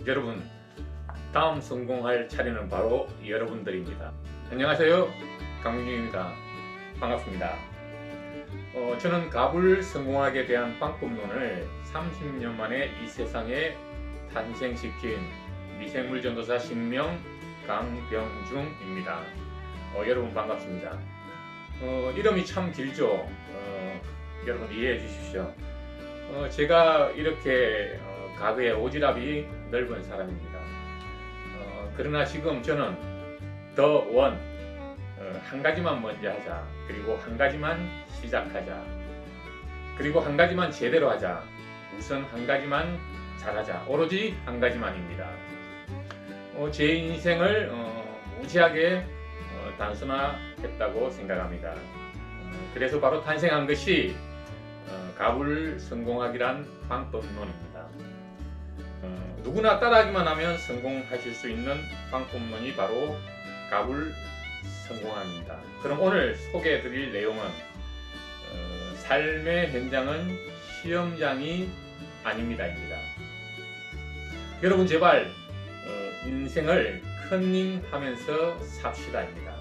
여러분, 다음 성공할 차례는 바로 여러분들입니다. 안녕하세요, 강민규입니다. 반갑습니다. 저는 갑을 성공하게 대한 방법론을 30년 만에 이 세상에 탄생시킨 미생물 전도사 신명 강병중입니다. 여러분 반갑습니다. 이름이 참 길죠. 여러분 이해해 주십시오. 제가 이렇게 가구의 오지랖이 넓은 사람입니다. 그러나 지금 저는 더 원, 한 가지만 먼저 하자, 그리고 한 가지만 시작하자, 그리고 한 가지만 제대로 하자, 우선 한 가지만 잘하자, 오로지 한 가지만입니다. 제 인생을 무지하게 단순화했다고 생각합니다. 그래서 바로 탄생한 것이 갑을 성공하기란 방법론입니다. 누구나 따라하기만 하면 성공하실 수 있는 방법론이 바로 갑을 성공합니다. 그럼 오늘 소개해드릴 내용은 삶의 현장은 시험장이 아닙니다입니다. 여러분 제발 인생을 컨닝하면서 삽시다입니다.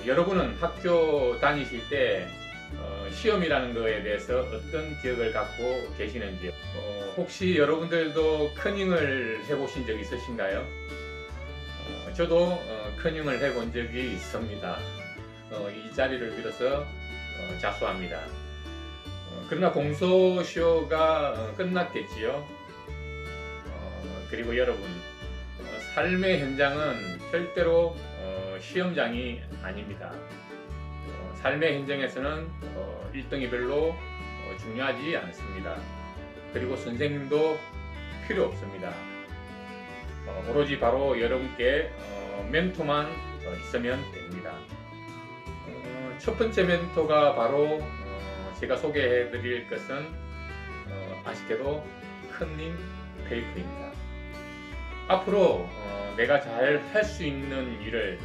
여러분은 학교 다니실 때 시험이라는 것에 대해서 어떤 기억을 갖고 계시는지요? 혹시 여러분들도 컨닝을 해보신 적 있으신가요? 저도 컨닝을 해본 적이 있습니다. 이 자리를 빌어서 자수합니다. 그러나 공소시효가 끝났겠지요. 그리고 여러분, 삶의 현장은 절대로 시험장이 아닙니다. 삶의 현장에서는 1등이 별로 중요하지 않습니다. 그리고 선생님도 필요 없습니다. 오로지 바로 여러분께 멘토만 있으면 됩니다. 첫 번째 멘토가 바로 제가 소개해 드릴 것은 아쉽게도 컨닝 페이퍼입니다. 앞으로 내가 잘 할 수 있는 일을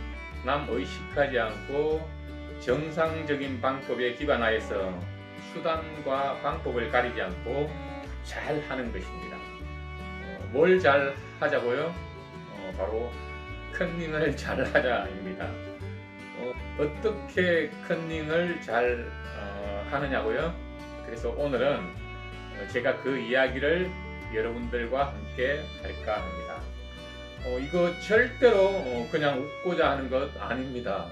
남 의식하지 않고 정상적인 방법에 기반하여서 수단과 방법을 가리지 않고 잘 하는 것입니다. 뭘 잘 하자고요? 바로 컨닝을 잘 하자입니다. 어떻게 컨닝을 잘 하느냐고요? 그래서 오늘은 제가 그 이야기를 여러분들과 함께 할까 합니다. 이거 절대로 그냥 웃고자 하는 것 아닙니다.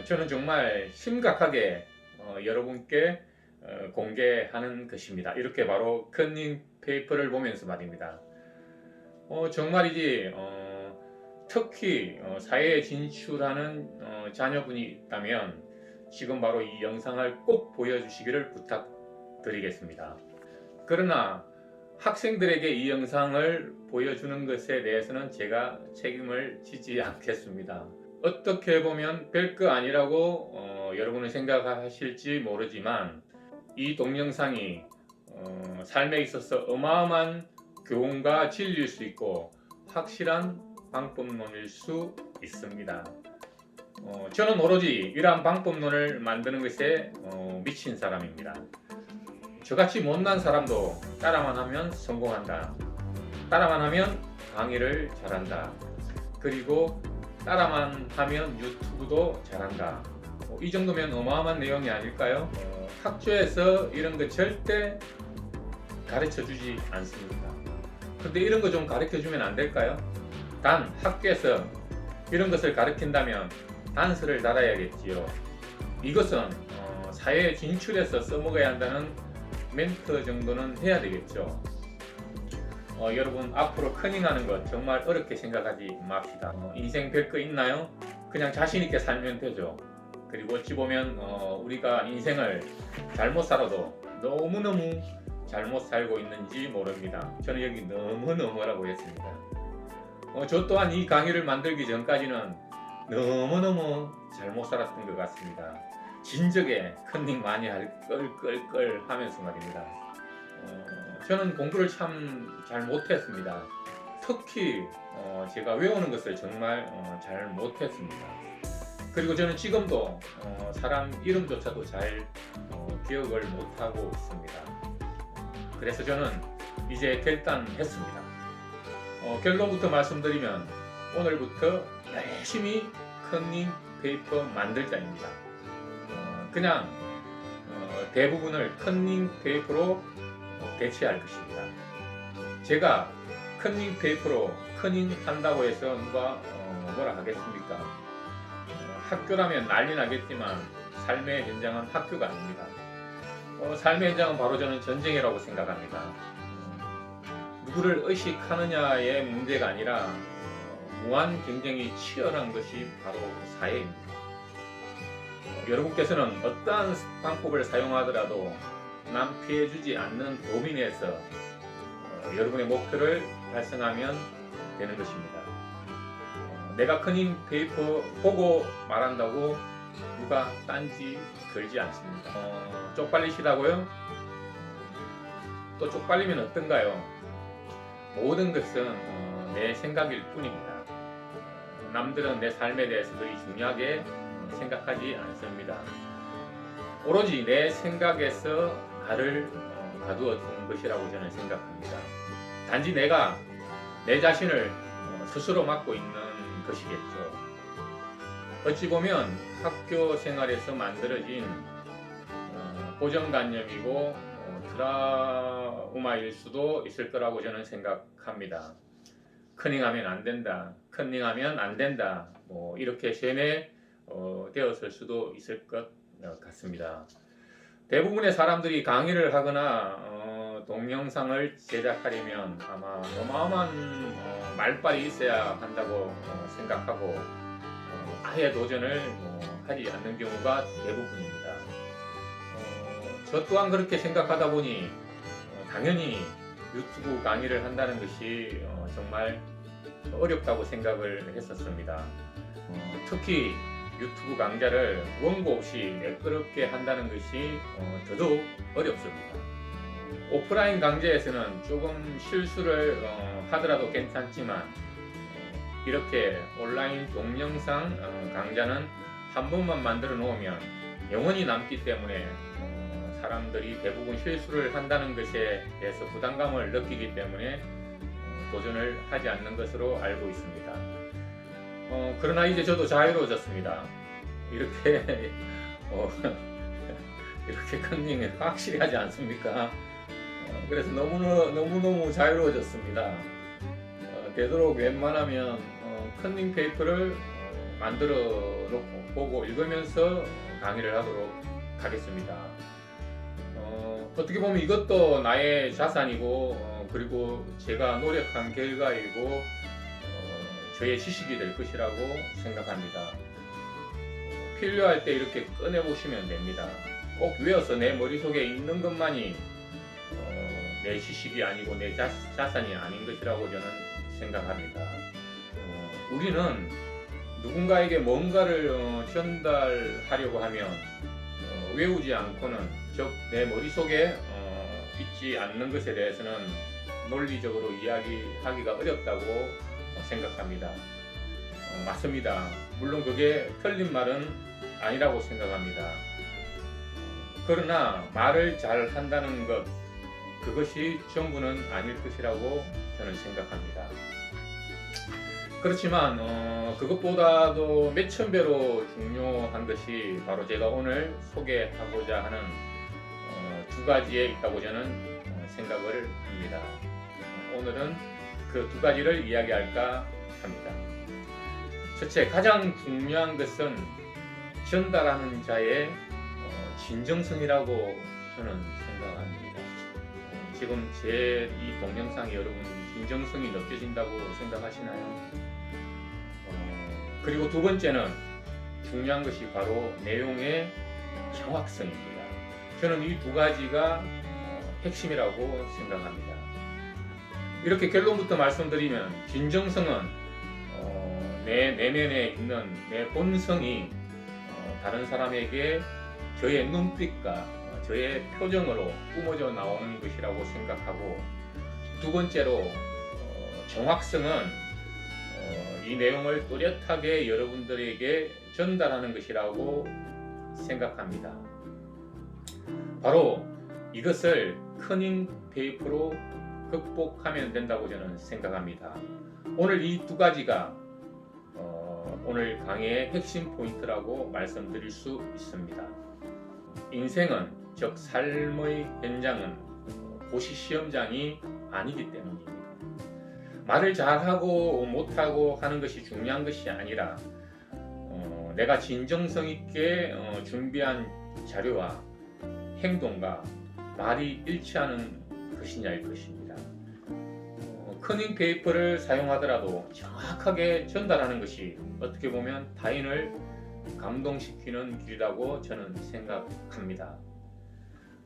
저는 정말 심각하게 여러분께 공개하는 것입니다. 이렇게 바로 컨닝 페이퍼를 보면서 말입니다. 정말이지 특히 사회에 진출하는 자녀분이 있다면 지금 바로 이 영상을 꼭 보여주시기를 부탁드리겠습니다. 그러나 학생들에게 이 영상을 보여주는 것에 대해서는 제가 책임을 지지 않겠습니다. 어떻게 보면 별거 아니라고 여러분은 생각하실지 모르지만 이 동영상이 삶에 있어서 어마어마한 교훈과 진리일 수 있고 확실한 방법론일 수 있습니다. 저는 오로지 이러한 방법론을 만드는 것에 미친 사람입니다. 저같이 못난 사람도 따라만 하면 성공한다. 따라만 하면 강의를 잘한다. 그리고 따라만 하면 유튜브도 잘한다. 이 정도면 어마어마한 내용이 아닐까요? 학교에서 이런 거 절대 가르쳐 주지 않습니다. 근데 이런 거 좀 가르쳐 주면 안 될까요? 단 학교에서 이런 것을 가르친다면 단서를 달아야겠지요. 이것은 사회에 진출해서 써먹어야 한다는 멘트 정도는 해야 되겠죠. 여러분 앞으로 컨닝하는 것 정말 어렵게 생각하지 맙시다. 인생 별거 있나요? 그냥 자신 있게 살면 되죠. 그리고 어찌 보면 우리가 인생을 잘못 살아도 너무너무 잘못 살고 있는지 모릅니다. 저는 여기 너무너무라고 했습니다. 저 또한 이 강의를 만들기 전까지는 너무너무 잘못 살았던 것 같습니다. 진작에 컨닝 많이 할 걸 하면서 말입니다. 저는 공부를 참 잘 못했습니다. 특히 제가 외우는 것을 정말 잘 못했습니다. 그리고 저는 지금도 사람 이름조차도 잘 기억을 못하고 있습니다. 그래서 저는 이제 결단했습니다. 결론부터 말씀드리면 오늘부터 열심히 커닝 페이퍼 만들자입니다. 그냥 대부분을 커닝 페이퍼로 대체할 것입니다. 제가 커닝 페이퍼로 커닝 한다고 해서 누가 뭐라 하겠습니까? 학교라면 난리 나겠지만 삶의 현장은 학교가 아닙니다. 삶의 현장은 바로 저는 전쟁이라고 생각합니다. 누구를 의식하느냐의 문제가 아니라 무한 경쟁이 치열한 것이 바로 사회입니다. 여러분께서는 어떠한 방법을 사용하더라도 남 피해주지 않는 도민에서 여러분의 목표를 달성하면 되는 것입니다. 내가 커닝 페이퍼 보고 말한다고 누가 딴지 걸지 않습니다. 쪽팔리시다고요? 또 쪽팔리면 어떤가요? 모든 것은 내 생각일 뿐입니다. 남들은 내 삶에 대해서 그리 중요하게 생각하지 않습니다. 오로지 내 생각에서 나를 가두어 둔 것이라고 저는 생각합니다. 단지 내가 내 자신을 스스로 맡고 있는 것이겠죠. 어찌 보면 학교 생활에서 만들어진 고정관념이고 트라우마일 수도 있을 거라고 저는 생각합니다. 커닝하면 안 된다, 커닝하면 안 된다, 뭐 이렇게 세뇌되었을 수도 있을 것 같습니다. 대부분의 사람들이 강의를 하거나 동영상을 제작하려면 아마 어마어마한 말빨이 있어야 한다고 생각하고 아예 도전을 하지 않는 경우가 대부분입니다. 저 또한 그렇게 생각하다 보니 당연히 유튜브 강의를 한다는 것이 정말 어렵다고 생각을 했었습니다. 특히 유튜브 강좌를 원고 없이 매끄럽게 한다는 것이 더더욱 어렵습니다. 오프라인 강좌에서는 조금 실수를 하더라도 괜찮지만 이렇게 온라인 동영상 강좌는 한 번만 만들어 놓으면 영원히 남기 때문에 사람들이 대부분 실수를 한다는 것에 대해서 부담감을 느끼기 때문에 도전을 하지 않는 것으로 알고 있습니다. 그러나 이제 저도 자유로워졌습니다. 이렇게 이렇게 컨닝이 확실히 하지 않습니까? 그래서 너무너무 자유로워졌습니다. 되도록 웬만하면 컨닝 페이퍼를 만들어 놓고 보고 읽으면서 강의를 하도록 하겠습니다. 어떻게 보면 이것도 나의 자산이고 그리고 제가 노력한 결과이고 저의 지식이 될 것이라고 생각합니다. 필요할 때 이렇게 꺼내 보시면 됩니다. 꼭 외워서 내 머릿속에 있는 것만이 내 지식이 아니고 내 자산이 아닌 것이라고 저는 생각합니다. 우리는 누군가에게 뭔가를 전달하려고 하면 외우지 않고는 즉 내 머릿속에 있지 않는 것에 대해서는 논리적으로 이야기하기가 어렵다고 생각합니다. 맞습니다. 물론 그게 틀린 말은 아니라고 생각합니다. 그러나 말을 잘 한다는 것 그것이 전부는 아닐 것이라고 저는 생각합니다. 그렇지만 그것보다도 몇천 배로 중요한 것이 바로 제가 오늘 소개하고자 하는 두 가지에 있다고 저는 생각을 합니다. 오늘은 그 두 가지를 이야기할까 합니다. 첫째, 가장 중요한 것은 전달하는 자의 진정성이라고 저는 생각합니다. 지금 제 이 동영상이 여러분 진정성이 느껴진다고 생각하시나요? 그리고 두 번째는 중요한 것이 바로 내용의 정확성입니다. 저는 이 두 가지가 핵심이라고 생각합니다. 이렇게 결론부터 말씀드리면 진정성은 내 내면에 있는 내 본성이 다른 사람에게 저의 눈빛과 저의 표정으로 뿜어져 나오는 것이라고 생각하고, 두 번째로 정확성은 이 내용을 또렷하게 여러분들에게 전달하는 것이라고 생각합니다. 바로 이것을 커닝 페이퍼로 극복하면 된다고 저는 생각합니다. 오늘 이 두 가지가 오늘 강의의 핵심 포인트라고 말씀드릴 수 있습니다. 인생은, 즉 삶의 현장은 고시 시험장이 아니기 때문입니다. 말을 잘하고 못하고 하는 것이 중요한 것이 아니라 내가 진정성 있게 준비한 자료와 행동과 말이 일치하는 것이냐일 것입니다. 커닝 페이퍼를 사용하더라도 정확하게 전달하는 것이 어떻게 보면 타인을 감동시키는 길이라고 저는 생각합니다.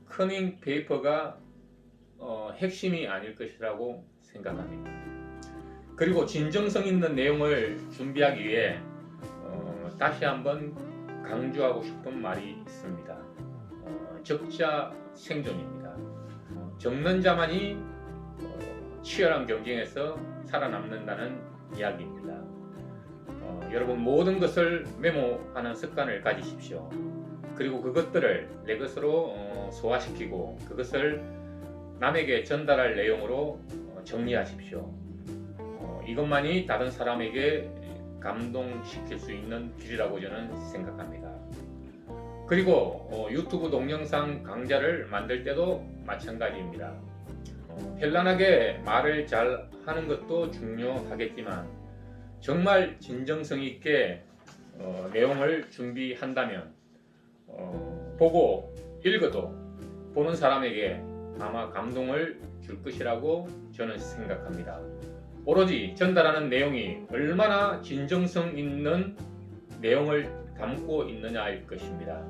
커닝 페이퍼가 핵심이 아닐 것이라고 생각합니다. 그리고 진정성 있는 내용을 준비하기 위해 다시 한번 강조하고 싶은 말이 있습니다. 적자 생존입니다. 적는 자만이 치열한 경쟁에서 살아남는다는 이야기입니다. 여러분, 모든 것을 메모하는 습관을 가지십시오. 그리고 그것들을 내 것으로 소화시키고 그것을 남에게 전달할 내용으로 정리하십시오. 이것만이 다른 사람에게 감동시킬 수 있는 길이라고 저는 생각합니다. 그리고 유튜브 동영상 강좌를 만들 때도 마찬가지입니다. 현란하게 말을 잘 하는 것도 중요하겠지만 정말 진정성 있게 내용을 준비한다면 보고 읽어도 보는 사람에게 아마 감동을 줄 것이라고 저는 생각합니다. 오로지 전달하는 내용이 얼마나 진정성 있는 내용을 담고 있느냐일 것입니다.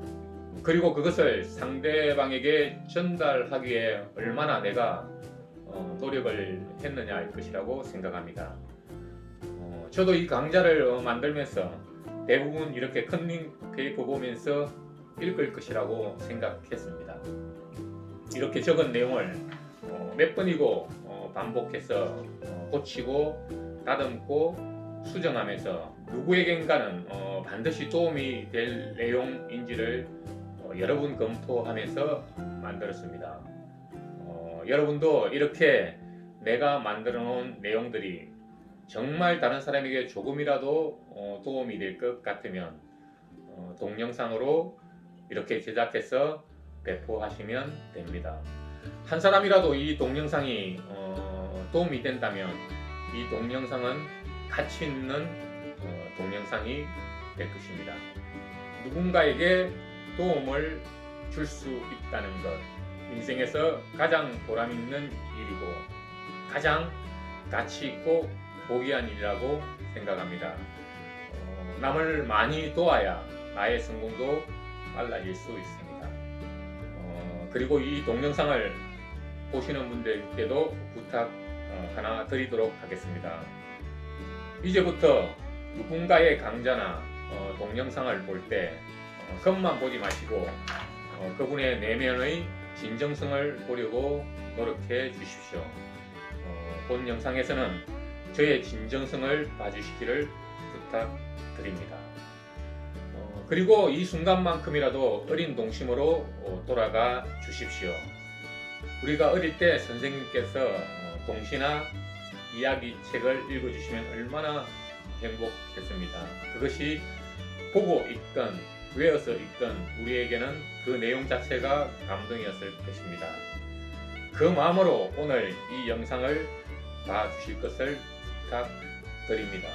그리고 그것을 상대방에게 전달하기에 얼마나 내가 노력을 했느냐일 것이라고 생각합니다. 저도 이 강좌를 만들면서 대부분 이렇게 커닝 페이퍼 보면서 읽을 것이라고 생각했습니다. 이렇게 적은 내용을 몇 번이고 반복해서 고치고 다듬고 수정하면서 누구에겐가는 반드시 도움이 될 내용인지를 여러 번 검토하면서 만들었습니다. 여러분도 이렇게 내가 만들어 놓은 내용들이 정말 다른 사람에게 조금이라도 도움이 될 것 같으면 동영상으로 이렇게 제작해서 배포하시면 됩니다. 한 사람이라도 이 동영상이 도움이 된다면 이 동영상은 가치 있는 동영상이 될 것입니다. 누군가에게 도움을 줄 수 있다는 것, 인생에서 가장 보람 있는 일이고 가장 가치 있고 고귀한 일이라고 생각합니다. 남을 많이 도와야 나의 성공도 빨라질 수 있습니다. 그리고 이 동영상을 보시는 분들께도 부탁 하나 드리도록 하겠습니다. 이제부터 누군가의 강좌나 동영상을 볼 때 겉만 보지 마시고 그분의 내면의 진정성을 보려고 노력해 주십시오. 본 영상에서는 저의 진정성을 봐주시기를 부탁드립니다. 그리고 이 순간만큼이라도 어린 동심으로 돌아가 주십시오. 우리가 어릴 때 선생님께서 동시나 이야기책을 읽어주시면 얼마나 행복했습니다. 그것이 보고 읽던 외워서 읽던 우리에게는 그 내용 자체가 감동이었을 것입니다. 그 마음으로 오늘 이 영상을 봐주실 것을 부탁드립니다.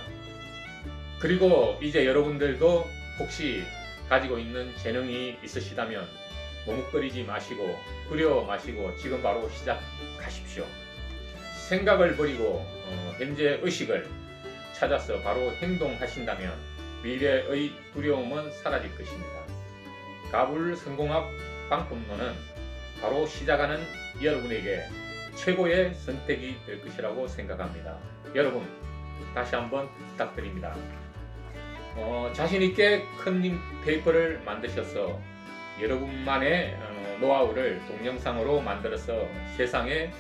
그리고 이제 여러분들도 혹시 가지고 있는 재능이 있으시다면 머뭇거리지 마시고 두려워 마시고 지금 바로 시작하십시오. 생각을 버리고 현재 의식을 찾아서 바로 행동하신다면 미래의 두려움은 사라질 것입니다. 가불 성공학 방법론은 바로 시작하는 여러분에게 최고의 선택이 될 것이라고 생각합니다. 여러분, 다시 한번 부탁드립니다. 자신있게 커닝 페이퍼를 만드셔서 여러분만의 노하우를 동영상으로 만들어서 세상에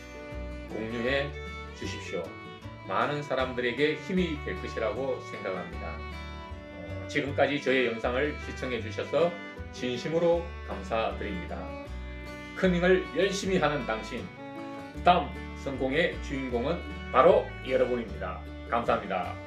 공유해 주십시오. 많은 사람들에게 힘이 될 것이라고 생각합니다. 지금까지 저의 영상을 시청해 주셔서 진심으로 감사드립니다. 커닝을 열심히 하는 당신, 다음 성공의 주인공은 바로 여러분입니다. 감사합니다.